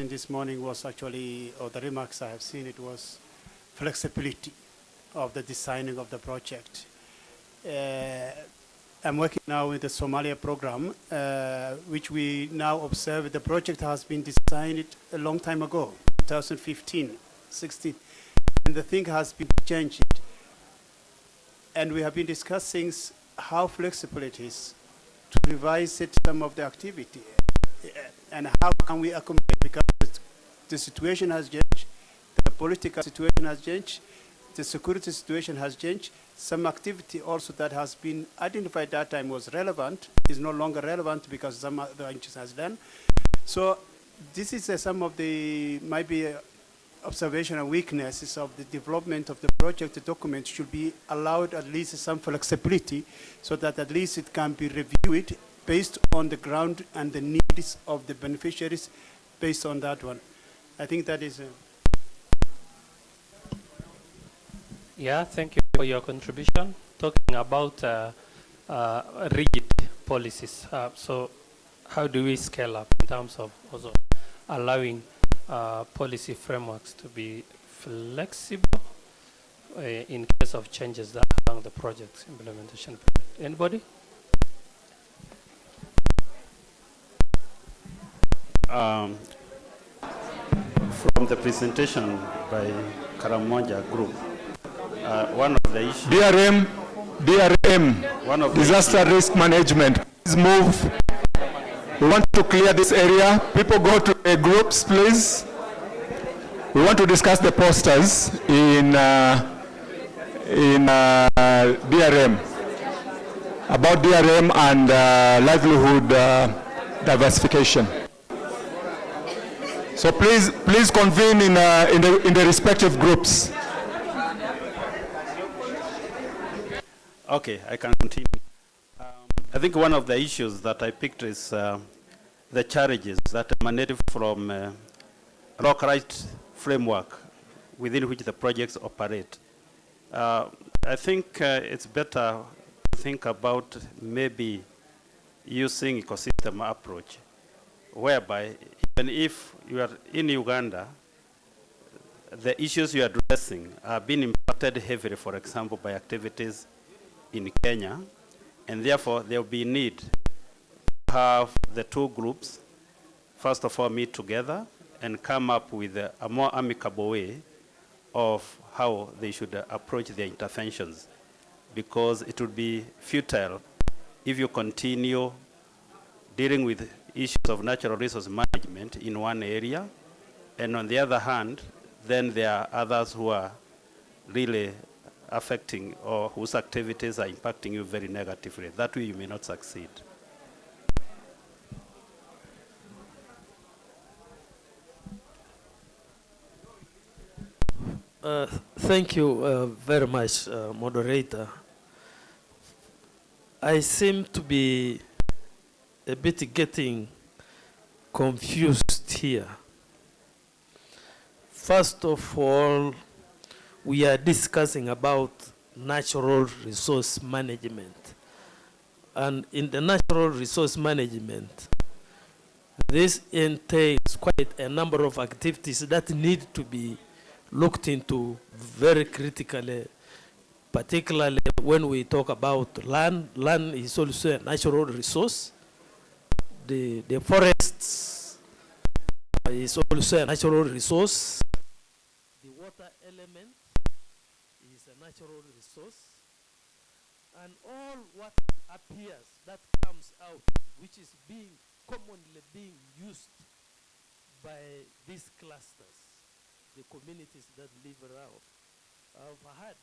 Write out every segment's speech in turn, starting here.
seen this morning was actually, or the remarks I have seen, it was flexibility of the designing of the project. I'm working now with the Somalia program, which we now observe the project has been designed a long time ago, 2015, 16, and the thing has been changed. And we have been discussing how flexible it is to revise some of the activity, and how can we accommodate, because the situation has changed, the political situation has changed, the security situation has changed. Some activity also that has been identified that time was relevant is no longer relevant because some other changes has done. So this is some of the maybe observational weaknesses of the development of the project. The document should be allowed at least some flexibility so that at least it can be reviewed based on the ground and the needs of the beneficiaries based on that one. I think that is... Yeah, thank you for your contribution. Talking about rigid policies. So how do we scale up in terms of also allowing policy frameworks to be flexible in case of changes that along the project's implementation? Anybody? From the presentation by Karamoja Group, one of the issues... DRM, disaster risk management. Please move. We want to clear this area. People go to groups, please. We want to discuss the posters in DRM, about DRM and livelihood diversification. So please convene in the respective groups. Okay, I can continue. I think one of the issues that I picked is the challenges that emanate from localized framework within which the projects operate. I think it's better to think about maybe using ecosystem approach, whereby even if you are in Uganda, the issues you are addressing are being impacted heavily, for example, by activities in Kenya, and therefore there will be need to have the two groups, first of all, meet together and come up with a more amicable way of how they should approach their interventions, because it would be futile if you continue dealing with issues of natural resource management in one area, and on the other hand, then there are others who are really affecting or whose activities are impacting you very negatively. That way you may not succeed. Thank you very much, moderator. I seem to be a bit getting confused here. First of all, we are discussing about natural resource management. And in the natural resource management, this entails quite a number of activities that need to be looked into very critically, particularly when we talk about land. Land is also a natural resource. The forests is also a natural resource. The water element is a natural resource. And all what appears, that comes out, which is commonly being used by these clusters, the communities that live around. I've heard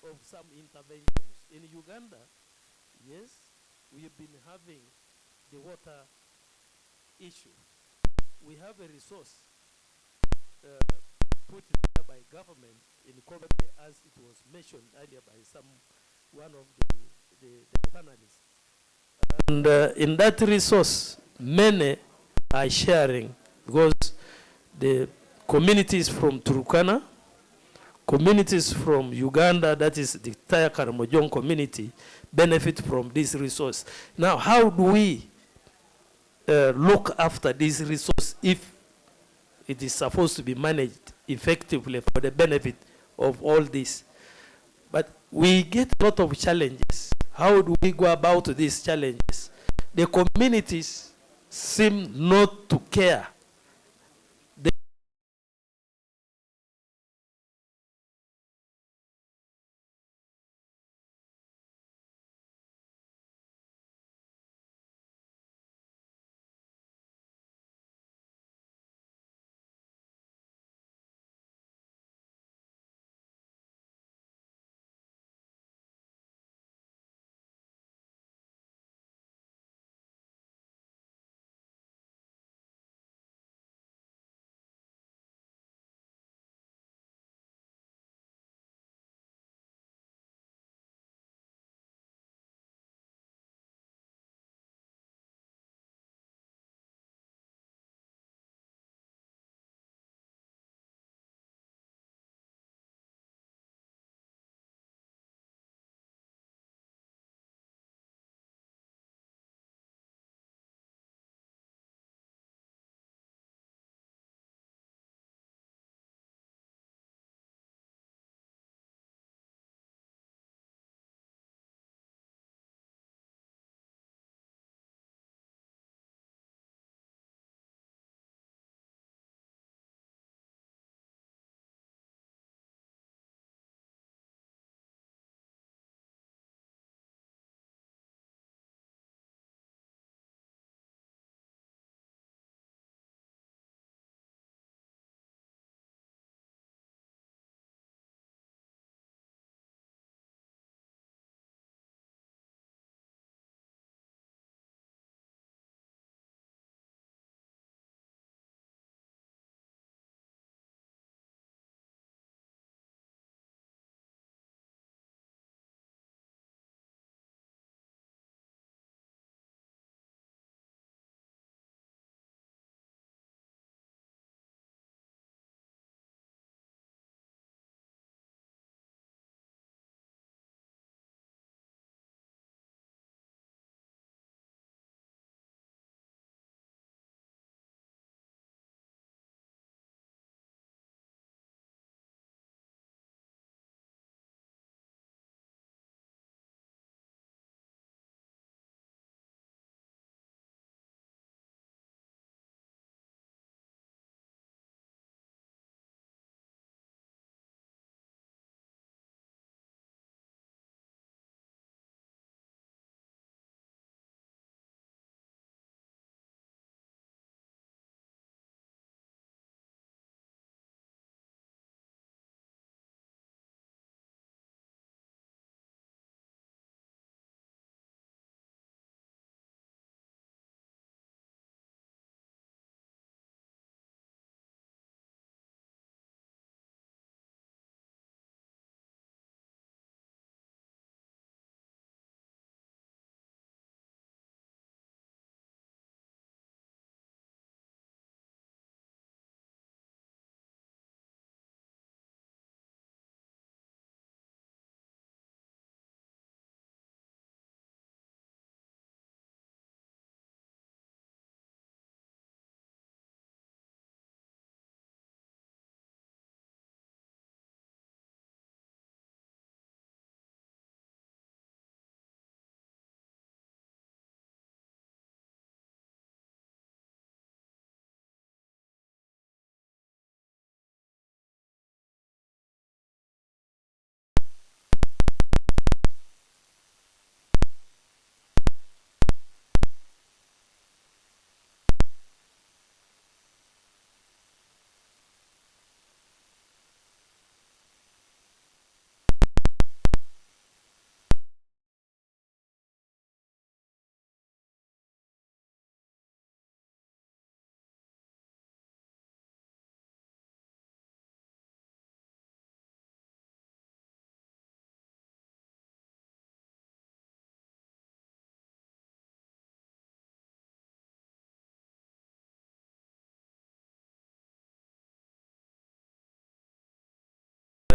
of some interventions. In Uganda, yes, we have been having the water issue. We have a resource put there by government in Kobe, as it was mentioned earlier by one of the panelists. And in that resource, many are sharing, because the communities from Turkana, communities from Uganda, that is the entire Karamojong community, benefit from this resource. Now, how do we look after this resource if it is supposed to be managed effectively for the benefit of all this. But we get a lot of challenges. How do we go about these challenges? The communities seem not to care.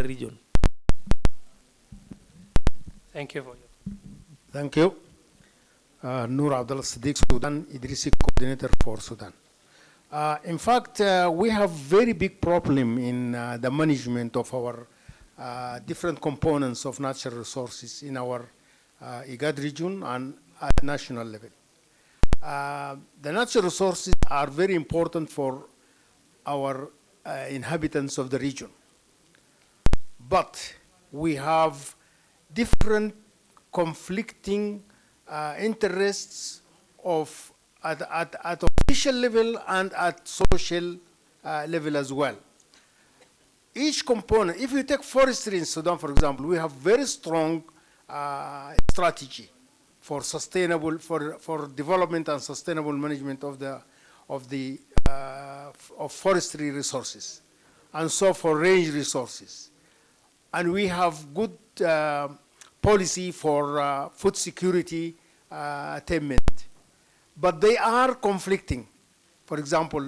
Region. Thank you for your. Thank you. Noor Abdul Siddiq, Sudan, Idrisi, Coordinator for Sudan. In fact, we have very big problem in the management of our different components of natural resources in our Igad region and at national level. The natural resources are very important for our inhabitants of the region. But we have different conflicting interests of at official level and at social level as well. Each component, if you take forestry in Sudan, for example, we have very strong strategy for sustainable, for development and sustainable management of forestry resources, and so for range resources. And we have good policy for food security attainment. But they are conflicting. For example,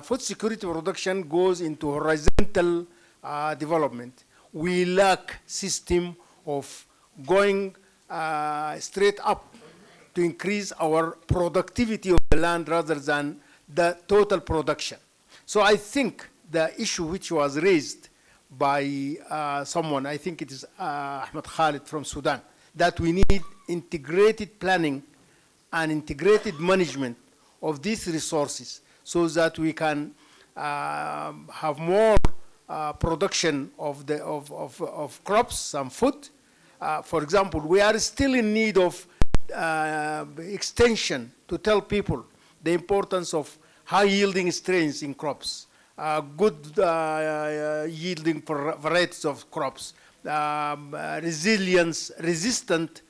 food security production goes into horizontal development. We lack system of going straight up to increase our productivity of the land rather than the total production. So I think the issue which was raised by someone, I think it is Ahmed Khalid from Sudan, that we need integrated planning and integrated management of these resources so that we can have more production of crops and food. For example, we are still in need of extension to tell people the importance of high-yielding strains in crops, good yielding varieties of crops, resistant,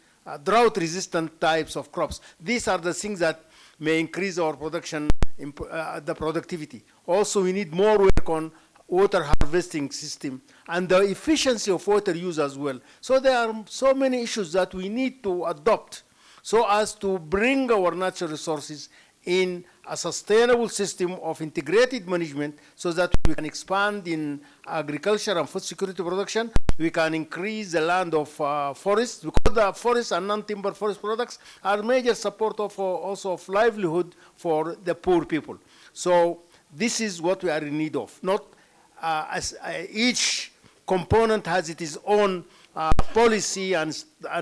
drought-resistant types of crops. These are the things that may increase our production, the productivity. Also, we need more work on water harvesting system and the efficiency of water use as well. So there are so many issues that we need to adopt so as to bring our natural resources in a sustainable system of integrated management so that we can expand in agriculture and food security production. We can increase the land of forests, because the forests and non-timber forest products are major support of also of livelihood for the poor people. So this is what we are in need of. Not each component has its own policy and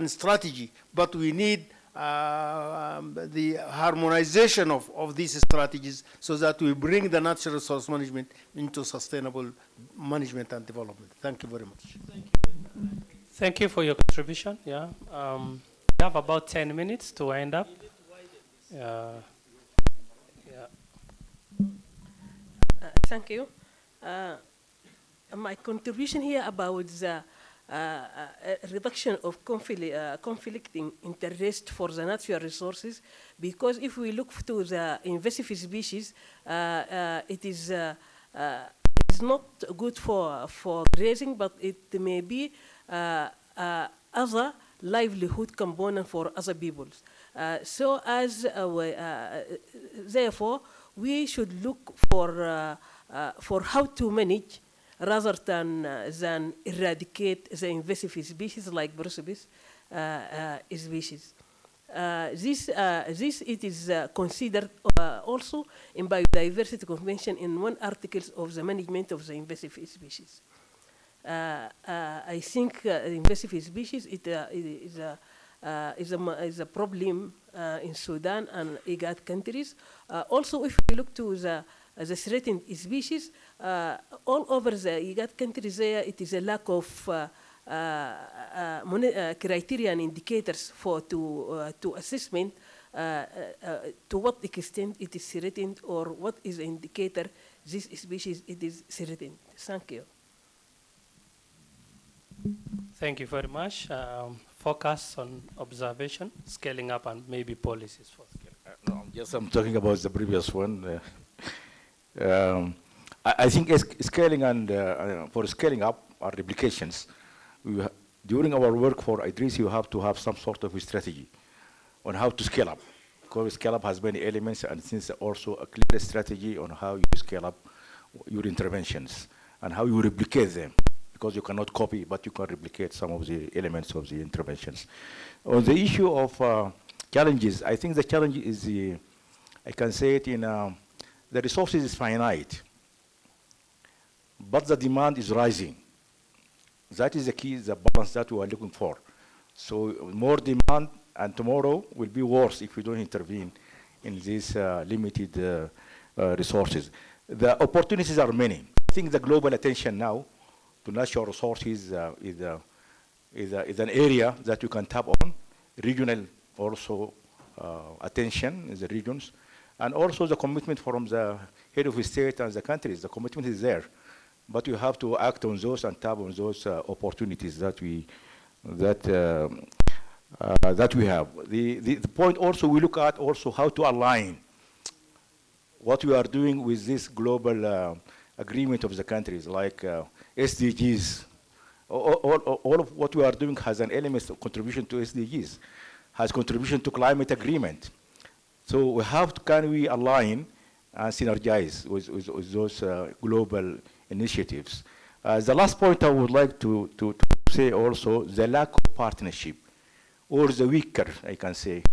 strategy, but we need the harmonization of these strategies so that we bring the natural resource management into sustainable management and development. Thank you very much. Thank you for your contribution. Yeah, we have about 10 minutes to wind up. Thank you. My contribution here about the reduction of conflicting interest for the natural resources, because if we look to the invasive species, it is not good for grazing, but it may be other livelihood component for other peoples. So as therefore, we should look for how to manage rather than eradicate the invasive species like Brucibis species. This it is considered also in Biodiversity Convention in one article of the management of the invasive species. I think invasive species is a problem in Sudan and Igad countries. Also, if we look to the threatened species, all over the Igad countries there, it is a lack of criteria and indicators to assessment to what extent it is threatened or what is the indicator this species it is threatened. Thank you. Thank you very much. Focus on observation, scaling up, and maybe policies for scaling. No, I'm talking about the previous one. I think scaling and for scaling up our replications, during our work for Idris, you have to have some sort of a strategy on how to scale up. Because scale up has many elements, and since also a clear strategy on how you scale up your interventions and how you replicate them. Because you cannot copy, but you can replicate some of the elements of the interventions. On the issue of challenges, I think the challenge is I can say it in the resources is finite, but the demand is rising. That is the key, the balance that we are looking for. So more demand, and tomorrow will be worse if we don't intervene in these limited resources. The opportunities are many. I think the global attention now to natural resources is an area that you can tap on. Regional also attention in the regions, and also the commitment from the head of the state and the countries. The commitment is there, but you have to act on those and tap on those opportunities that we have. The point also, we look at also how to align what we are doing with this global agreement of the countries, like SDGs. All of what we are doing has an element of contribution to SDGs, has contribution to climate agreement. So we have to, can we align and synergize with those global initiatives. The last point I would like to say also, the lack of partnership, or the weaker, I can say,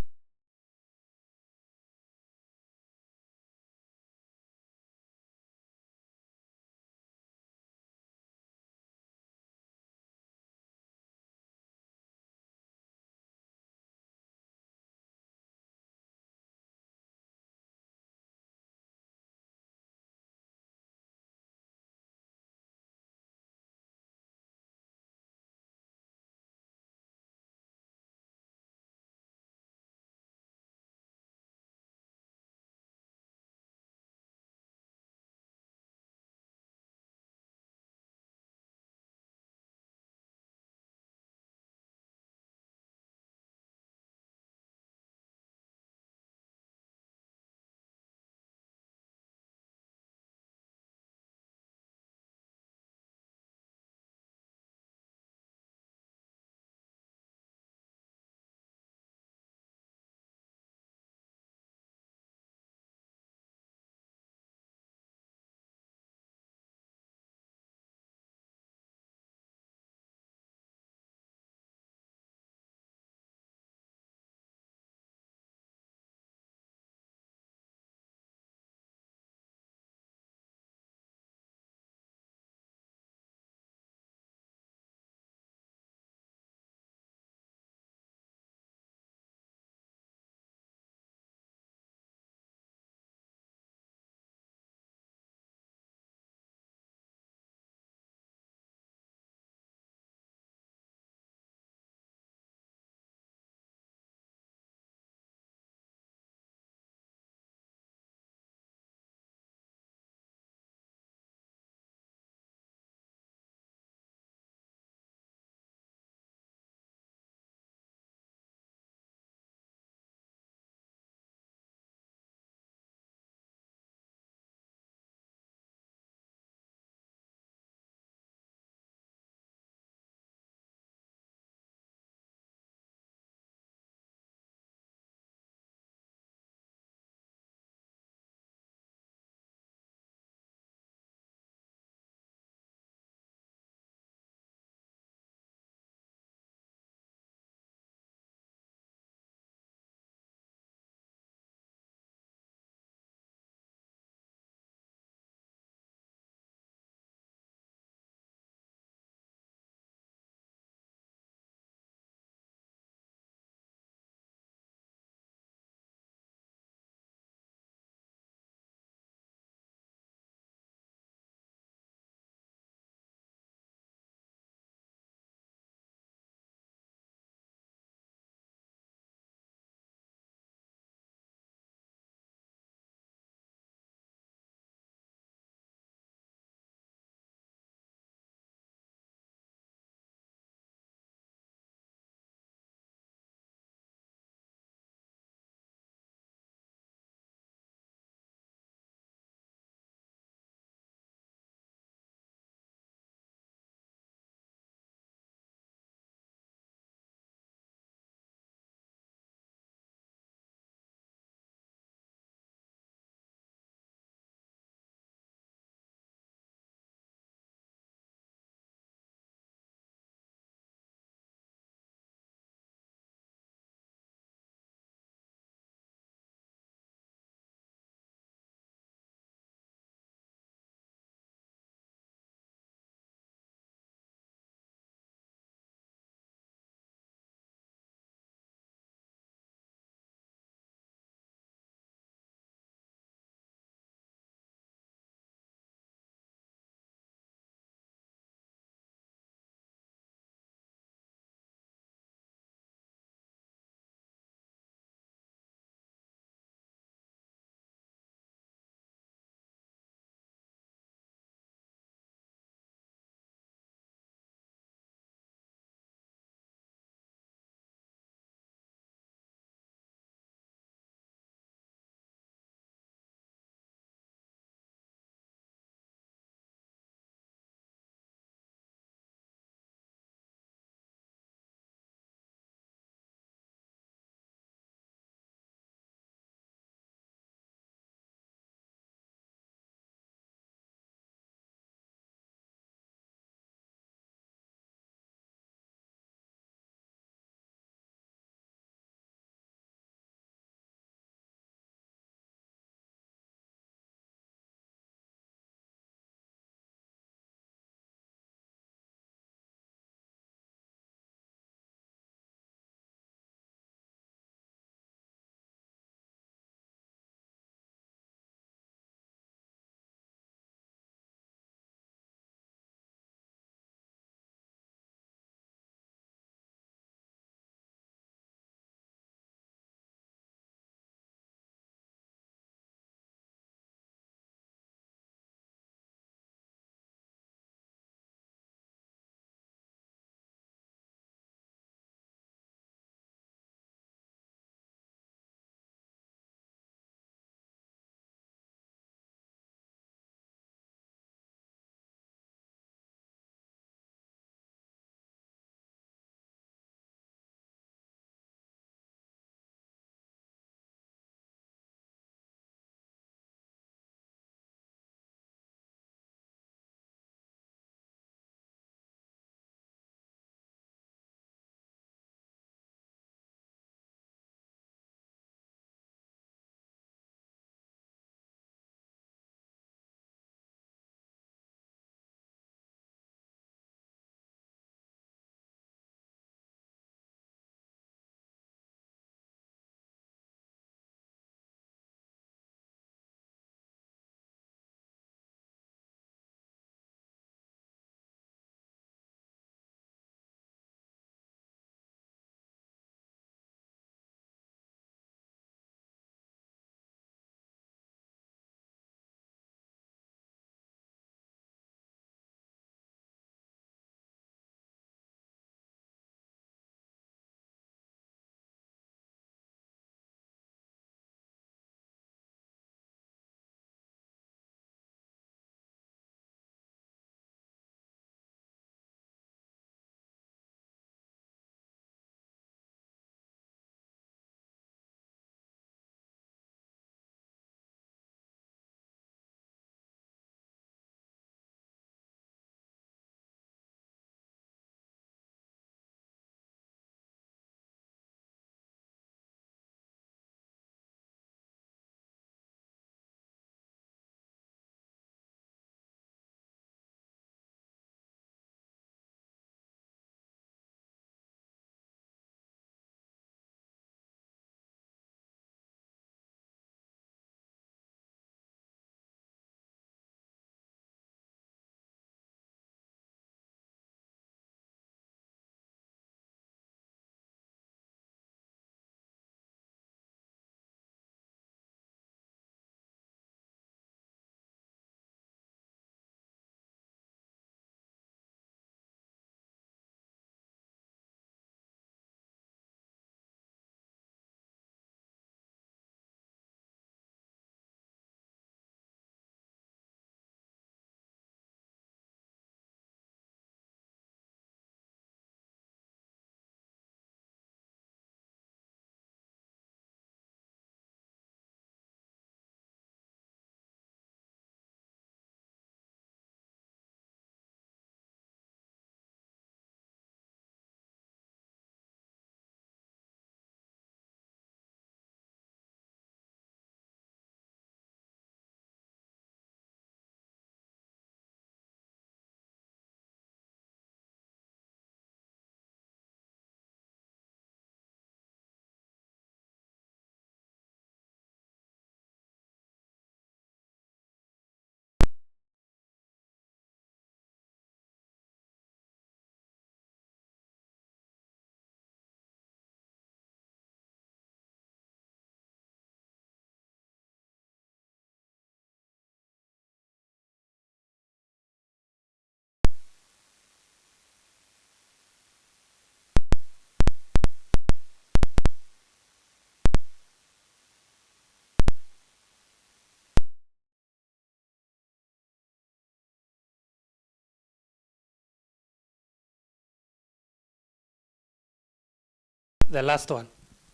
The last one.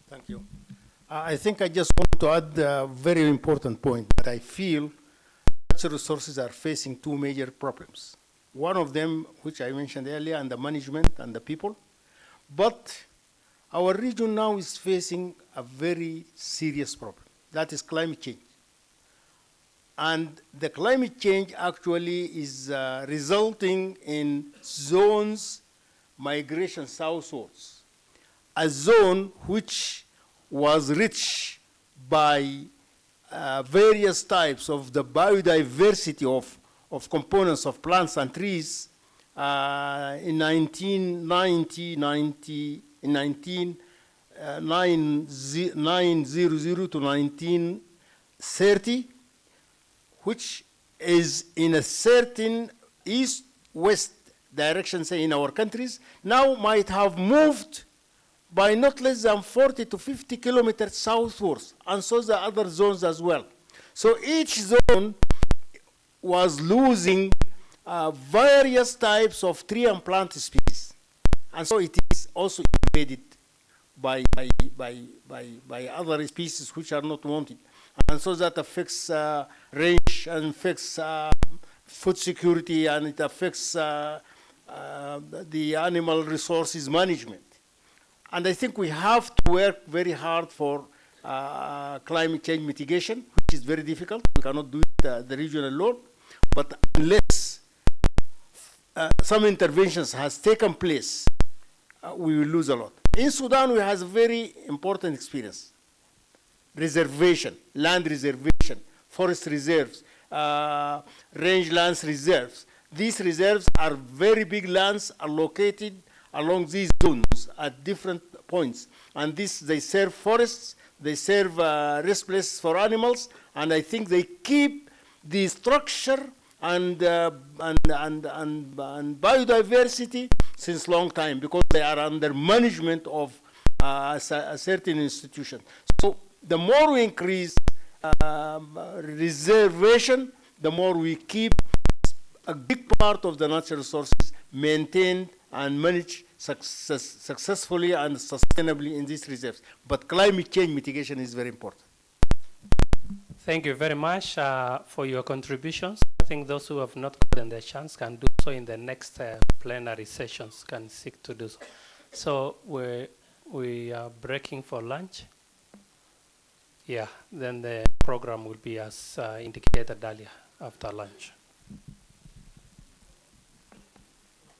Thank you. I think I just want to add a very important point that I feel natural resources are facing two major problems. One of them, which I mentioned earlier, and the management and the people. But our region now is facing a very serious problem. That is climate change. And the climate change actually is resulting in zones migration southwards. A zone which was rich by various types of the biodiversity of components of plants and trees in 1900 to 1930, which is in a certain east-west direction, say in our countries, now might have moved by not less than 40 to 50 kilometers southwards, and so the other zones as well. So each zone was losing various types of tree and plant species. And so it is also invaded by other species which are not wanted. And so that affects range and affects food security, and it affects the animal resources management. And I think we have to work very hard for climate change mitigation, which is very difficult. We cannot do it the region alone. But unless some interventions has taken place, we will lose a lot. In Sudan, we have a very important experience. Reservation, land reservation, forest reserves, range lands reserves. These reserves are very big lands allocated along these zones at different points. And this, they serve forests, they serve rest places for animals, and I think they keep the structure and biodiversity since long time, because they are under management of a certain institution. So the more we increase reservation, the more we keep a big part of the natural resources maintained and managed successfully and sustainably in these reserves. But climate change mitigation is very important. Thank you very much for your contributions. I think those who have not gotten the chance can do so in the next plenary sessions, can seek to do so. So we are breaking for lunch. Yeah, then the program will be as indicated earlier after lunch.